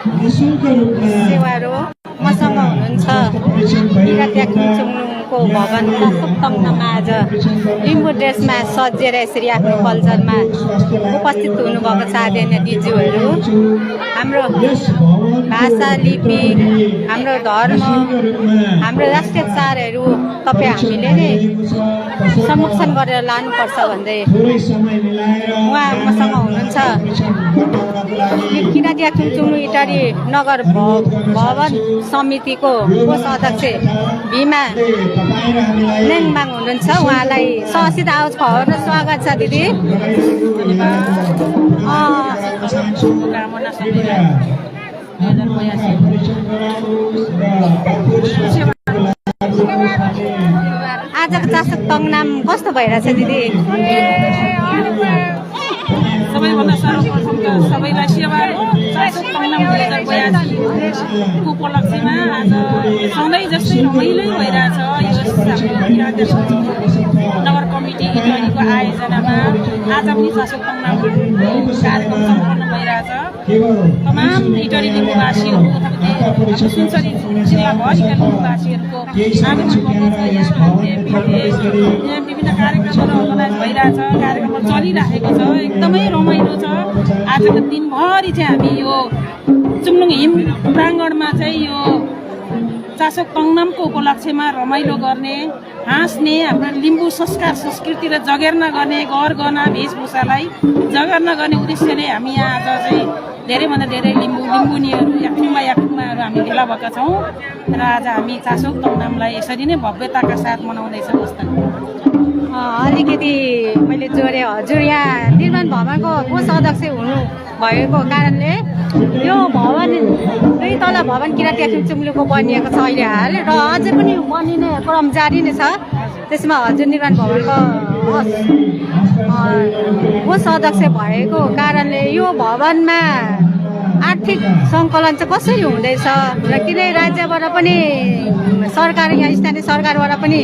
सेवारो मसँग हुनुहुन्छ किराँती चुम्लुङको भवन सप्तममा आज लिम्बू ड्रेसमा सजिएर यसरी आफ्नो कल्चरमा उपस्थित हुनुभएको छ आदरणीय दिजुहरू। हाम्रो भाषा लिपि हाम्रो धर्म हाम्रो राष्ट्रिय चाडहरू तपाईँ हामीले नै संरक्षण गरेर लानुपर्छ भन्दै उहाँ मसँग हुनुहुन्छ किराँती चुम्लुङ इटरी नगर भवन समितिको कोष अध्यक्ष भीमा नेङबाङ हुनुहुन्छ। उहाँलाई सहसित आवाज खबर स्वागत छ दिदी। आजको चासोक तङनाम कस्तो भइरहेछ दिदी? सबैभन्दा सर्वप्रथम त सबैलाई सेवा चासोक तङनाम 2082 को उपलक्ष्यमा आज सधैँ जस्तै रमाइलो भइरहेछ। यो किराँती नगर कमिटी इटरीको आयोजनामा आज पनि चासोक तङनाम कार्यक्रम सम्पन्न भइरहेछ। तमाम इटरी लिम्बूवासीहरू अथवा सुनसरी जिल्लाभरिका लिम्बूवासीहरूको आगमन विभिन्न कार्यक्रमहरू अर्गनाइज भइरहेछ। कार्यक्रमहरू चलिरहेको छ, एकदमै रमाइलो छ। आजको दिनभरि चाहिँ हामी यो चुम्लुङ हिम प्राङ्गणमा चाहिँ यो चासोक तङनामको उपलक्ष्यमा रमाइलो गर्ने, हाँस्ने, हाम्रो लिम्बू संस्कार संस्कृति र जगेर्ना गर्ने गरगहना वेशभूषालाई जगेर्ना गर्ने उद्देश्यले हामी यहाँ आज चाहिँ धेरैभन्दा धेरै लिम्बुनीहरू याक्थुङमाहरू हामी भेला भएका छौँ र आज हामी चासोक तङनामलाई यसरी नै भव्यताका साथ मनाउँदैछौँ। अलिकति मैले जोडेँ, हजुर यहाँ निर्माण भवनको कोष अध्यक्ष हुनु भएको कारणले यो भवन दुई तला भवन किराँती चुम्लुङको बनिएको छ अहिले हाल र अझै पनि बनिने क्रम जारी नै छ। त्यसमा हजुर निर्माण भवनको कोष अध्यक्ष भएको कारणले यो भवनमा आर्थिक सङ्कलन चाहिँ कसरी हुँदैछ र किन राज्यबाट पनि सरकार यहाँ स्थानीय सरकारबाट पनि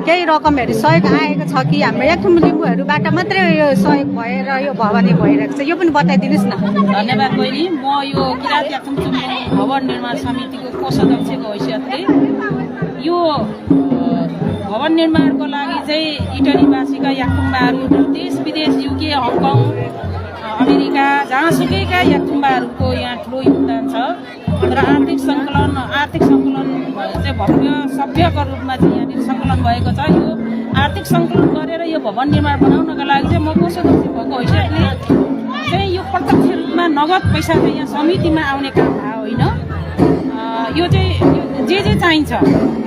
केही रकमहरू सहयोग आएको छ कि हाम्रो याक्थुङ लिम्बूहरूबाट मात्रै यो सहयोग भएर यो भवन भइरहेको छ, यो पनि बताइदिनुहोस् न। धन्यवाद बहिनी। म यो किराँती चुम्लुङ भवन निर्माण समितिको कोषाध्यक्षको हैसियतले यो भवन निर्माणको लागि चाहिँ इटरीवासीका याक्थुङबाहरू देश विदेश युके हङकङ अमेरिका जहाँसुकैका याक्थुङबाहरूको यहाँ ठुलो योगदान छ र आर्थिक सङ्कलन चाहिँ भव्य सभ्यको रूपमा चाहिँ यहाँनिर सङ्कलन भएको छ। यो आर्थिक सङ्कलन गरेर यो भवन निर्माण बनाउनका लागि चाहिँ म कोषाध्यक्ष भएको हैसियतले चाहिँ यो प्रत्यक्ष रूपमा नगद पैसा चाहिँ यहाँ समितिमा आउने काम होइन। यो चाहिँ जे चाहिन्छ,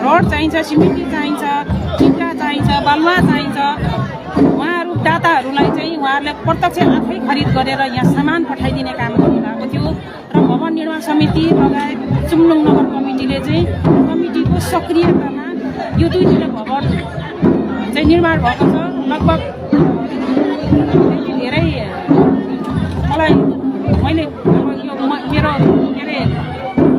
रड चाहिन्छ, सिमेन्टी चाहिन्छ, इँटा चाहिन्छ, बालुवा चाहिन्छ, उहाँहरू दाताहरूलाई चाहिँ उहाँहरूले प्रत्यक्ष आफै खरिद गरेर यहाँ सामान पठाइदिने काम गर्नुभएको थियो र भवन निर्माण समिति लगायत चुम्लुङ नगर कमिटीले चाहिँ कमिटीको सक्रियतामा यो दुईवटा भवन चाहिँ निर्माण भएको छ। लगभग धेरै मलाई मैले यो मेरो के अरे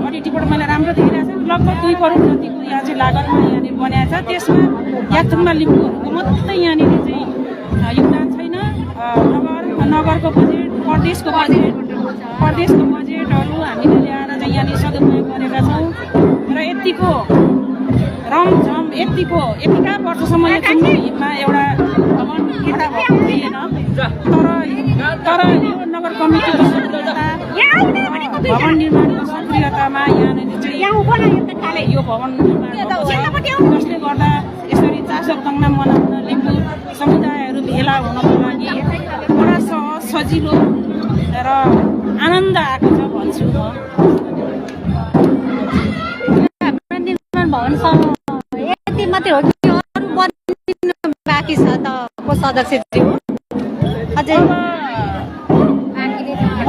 अडिटबाट मैले राम्रो देखिरहेको छ। लगभग 2 करोड जतिको यहाँ चाहिँ लागतमा यहाँनिर बनाएको छ। त्यसमा याक्थुङमा लिम्बूहरूको मात्रै यहाँनिर चाहिँ योगदान छैन। नगरको बजेट, प्रदेशको बजेटहरू हामीले ल्याएर चाहिँ यहाँनिर सदुपयोग गरेका छौँ र यतिका वर्षसम्म यो चुम्लुङ हिममा एउटा भवन खडा भएको थिएन। तर यो नगर कमिटीको सक्रियता, भवन निर्माणको सक्रियतामा यहाँनिर चाहिँ यो भवन निर्माण जसले गर्दा यसरी चासोक तङनाम मनाउन लिम्बू समुदायहरू भेला हुनको लागि बडा सहज, सजिलो र आनन्द आएको छ भन्छु म। निर्माण भवन यति मात्रै हो कि अरू बनिनु बाँकी छ त कोष अध्यक्षज्यू? अझै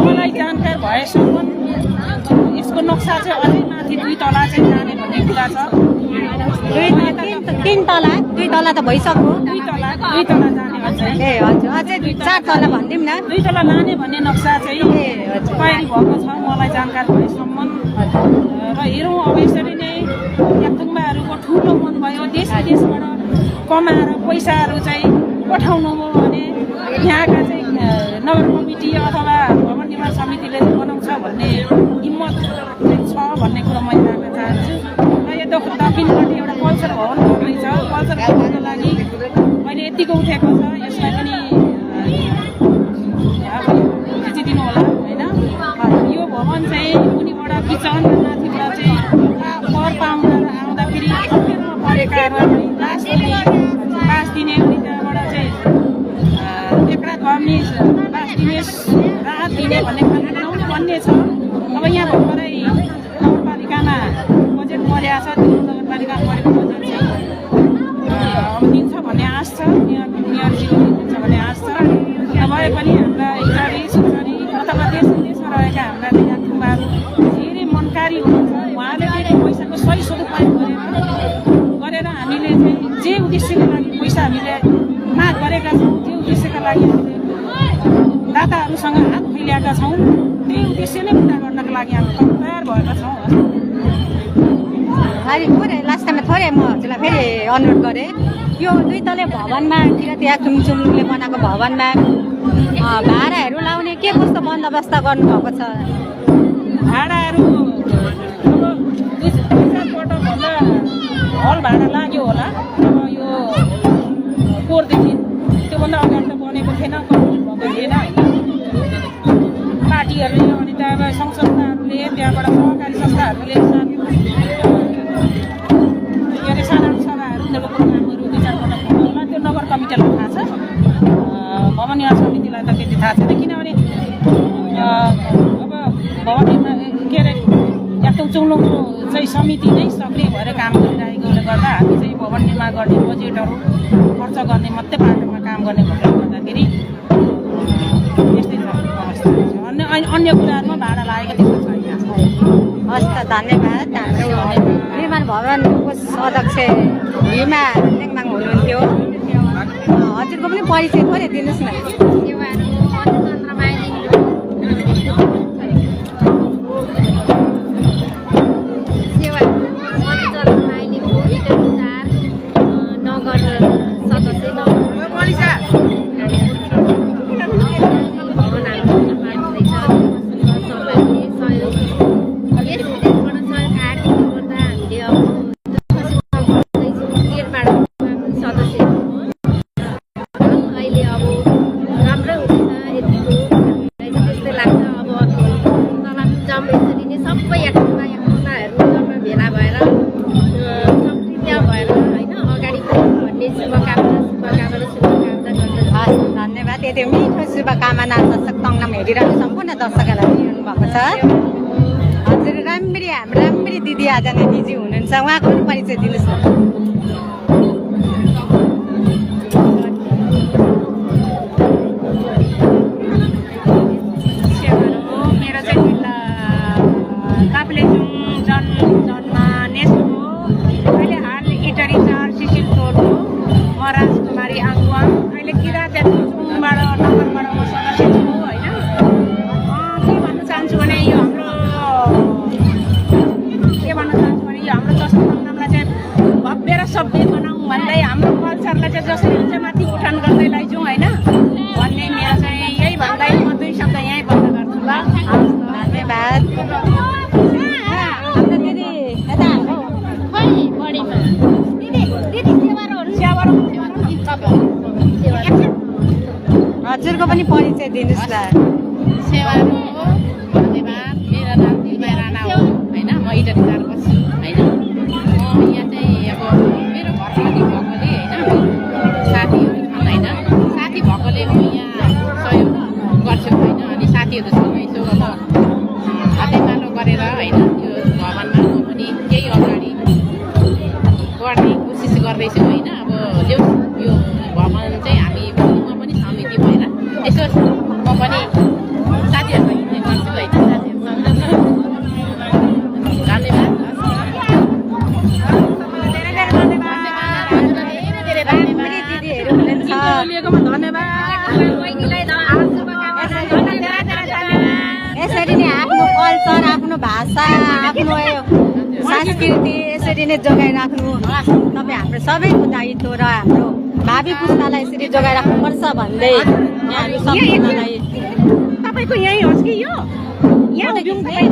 मलाई जानकार भएसम्म यसको नक्सा चाहिँ अझै माथि 2 तला चाहिँ जाने भन्ने कुरा छ। 3 तला 2 तला त भइसक्यो। 2 तला जाने अझै। ए हजुर, अझै 4 तला भनिदिउँ न। 2 तला लाने भन्ने नक्सा चाहिँ तयारी भएको छ मलाई जानकार भएसम्म। र हेरौँ अब यसरी नै याक्थुङमाहरूको ठुलो मन भयो, देश विदेशबाट कमाएर पैसाहरू चाहिँ पठाउनु भयो भने यहाँका चाहिँ नगर कमिटी अथवा भवन निर्माण समितिले बनाउँछ भन्ने हिम्मत छ भन्ने कुरो मैले राख्न चाहन्छु र यो दक्षिणपट्टि एउटा कल्चर भवन गर्दैछ कल्चर भवनको लागि अहिले यतिको उठेको छ यसलाई पनि दिनु होला होइन यो भवन चाहिँ उनीबाट किचन माथिबाट चाहिँ पर पाहुना आउँदाखेरि अप्ठ्यारोमा परेकाहरूलाई बास दिने अनि त्यहाँबाट चाहिँ एक रात भए पनि बास दिने राहत दिने भन्ने खालको बनाउने भन्ने छ अब यहाँ भर्खरै नगरपालिकामा बजेट परेको छ त्यो नगरपालिकामा परेको बजेट चाहिँ अब दिन्छ भन्ने आश छ मेयरजीले दिन्छ भन्ने आश छ भए पनि हाम्रा इटारी सुचारी अथवा देश विदेशमा रहेका हाम्रा यात्रुहरू धेरै मनकारी हुनुहुन्छ उहाँले चाहिँ पैसाको सही सदुपयोग गरेर हामीले चाहिँ जे उद्देश्यका लागि पैसा हामीले माग गरेका छौँ जे उद्देश्यका लागि हामीले दाताहरूसँग हात फैल्याएका छौँ त्यही उद्देश्य नै पुरा गर्नका लागि हामी तयार भएका छौँ थोरै लास्ट टाइममा थोरै म हजुरलाई फेरि अनुरोध गरेँ यो 2 तले भवनमा किराँती याक्थुङ चुम्लुङले बनाएको भवनमा भाडाहरू लाउने के कस्तो बन्दोबस्त गर्नुभएको छ भाडाहरू भन्दा हल भाडा लाग्यो होला अब यो पोहोरदेखि त्योभन्दा अगाडि त बनेको थिएन कम्प्लिट भएको थिएन होइन पार्टीहरूले अनि त्यहाँबाट सङ्घ संस्थाहरूले त्यहाँबाट सहकारी संस्थाहरूले के अरे साधारण सभाहरू उनीहरूको प्रोग्रामहरू 2-4 पटक होला त्यो नगर कमिटीलाई थाहा छ भवन निर्माण समितिलाई त त्यति थाहा छैन किनभने अब भवन निर्माण के अरे याक्थुङ चुम्लुङको चाहिँ समिति नै सक्रिय भएर काम गरिरहेकोले गर्दा हामी चाहिँ भवन निर्माण गर्ने बजेटहरू खर्च गर्ने मात्रै बाटोमा काम गर्ने भएकोले गर्दाखेरि यस्तै छ अवस्था अन्य कुराहरूमा भाडा लागेको त्यस्तो छैन हस् त धन्यवाद हाम्रो निर्माण भवनको अध्यक्ष हिमा टेङमाङ हुनुहुन्थ्यो हजुरको पनि परिचय थोरै दिनुहोस् न त्यो मिठो शुभकामना दर्शक तङनाम हेरिरहेको सम्पूर्ण दर्शकहरूलाई दिइरहनु भएको छ हजुर राम्री दिदी आज नै बिजी हुनुहुन्छ उहाँको पनि परिचय दिनुहोस् न मेरो चाहिँ काप्लेजुङ जन्म नेस हो अहिले हाल इटरी 4 सिसिल टोल हो म राजकुमारी आङवाङ अहिले किराँत याक्थुङबाट नगरबाट म सदस्य छु होइन के भन्न चाहन्छु भने यो हाम्रो दक्षिण बङ्गाललाई चाहिँ भव्य र सभ्य बनाऊँ भन्दै हाम्रो कल्चरलाई चाहिँ जसरी हुन्छ माथि उठान गर्दै लैजाउँ होइन भन्ने मेरो चाहिँ यही भन्दै म 2 शब्द यहीँ बन्द गर्छु ल धन्यवाद हजुरको पनि परिचय दिनुहोस् न सेवाहरू धन्यवाद मेरो नाम दिलमा राणा हो होइन म इटरी 4 बस्छु होइन म यहाँ चाहिँ अब मेरो घरमाथि भएकोले होइन साथीहरू छन् होइन साथी भएकोले म यहाँ सहयोग गर्छु होइन अनि साथीहरूसँग यसो अब हातेमालो गरेर होइन यो भवनमा म पनि केही अगाडि गर्ने कोसिस गर्दैछु होइन अब जो यो भवन चाहिँ हामी म पनि समिति भएर यसो म पनि साथीहरूलाई हिँड्ने गर्छु होइन यसरी नै आफ्नो कल्चर आफ्नो भाषा आफ्नो संस्कृति यसरी नै जोगाइराख्नु तपाईँ हाम्रो सबैको दायित्व र हाम्रो भावी पुस्तालाई यसरी जोगाइराख्नुपर्छ भन्दै हामी सबैजनालाई तपाईँको यहीँ होस् कि यो यहाँ उभिउँ तपाईँ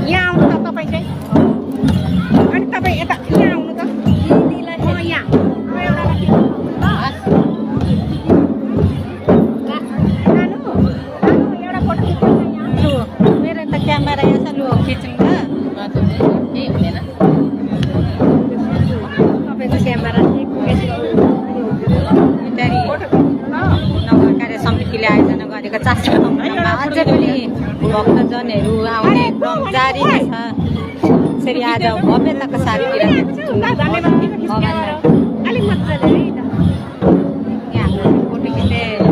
यहाँ आउनु त तपाईँ चाहिँ अनि तपाईँ यता यहाँ आउनु त यहाँ एउटा फोटो लु मेरो त क्यामेरा यहाँ छ लु खिचौँ त केही हुँदैन तपाईँको क्यामेरा नगरकार्य समितिले आयोजना गरेको 400 नम्बरमा अझै पनि भक्तजनहरू आउने क्रम जारी नै छ। यसरी आज भव्यताको साथतिर धन्यवाद।